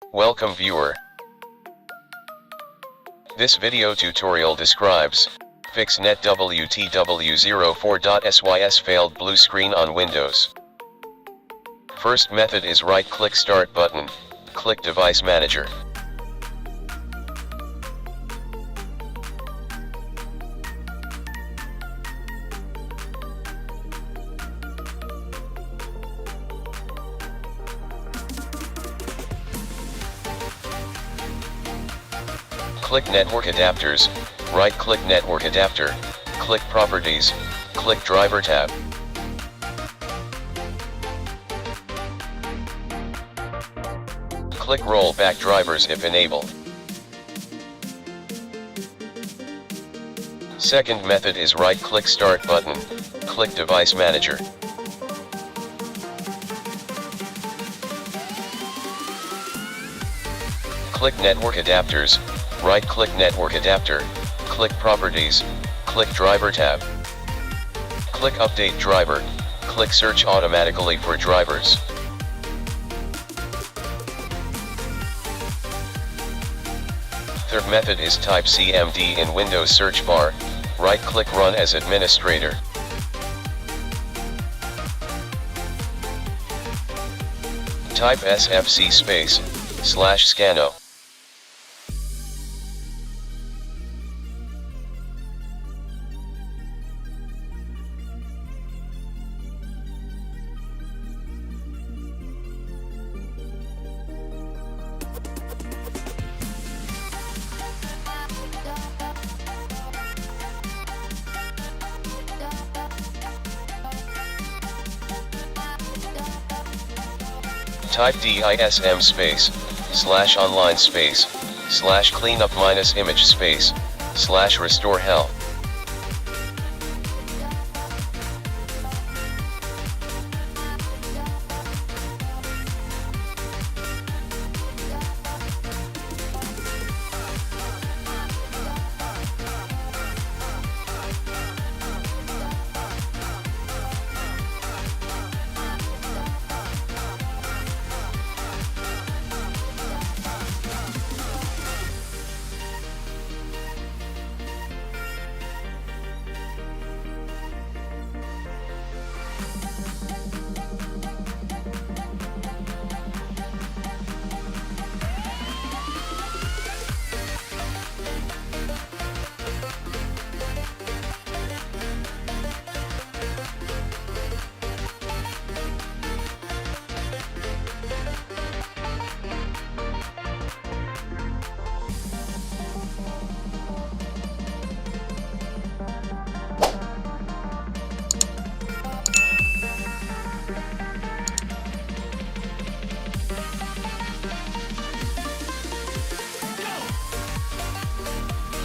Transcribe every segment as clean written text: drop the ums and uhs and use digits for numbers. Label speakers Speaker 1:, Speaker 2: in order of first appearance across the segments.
Speaker 1: Welcome viewer. This video tutorial describes fix Netwtw04.sys failed blue screen on Windows. First method is right-click Start button, click Device Manager. Click Network Adapters, right-click Network Adapter, click Properties, click Driver tab. Click Rollback Drivers if enabled. Second method is right-click Start button, click Device Manager. Click Network Adapters, right-click Network Adapter, click Properties, click Driver tab. Click Update Driver, click Search automatically for drivers. Third method is type CMD in Windows search bar, right-click Run as administrator. Type SFC /scanno. Type DISM /online /cleanup -image /restore health.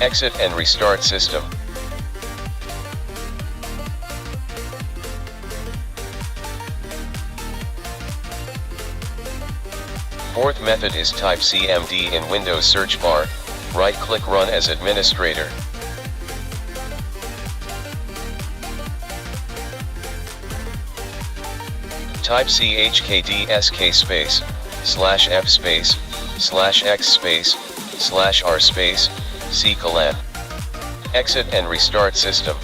Speaker 1: Exit and restart system. Fourth method is type CMD in Windows search bar, right-click Run as administrator. Type CHKDSK /F /X/R C:. Exit and restart system.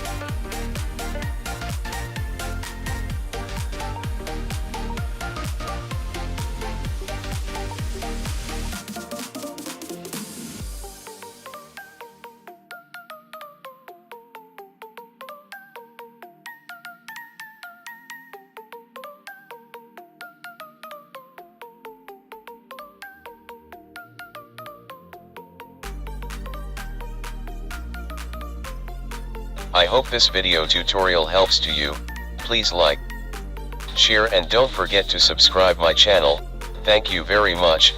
Speaker 1: I hope this video tutorial helps to you. Please like, share and don't forget to subscribe my channel. Thank you very much.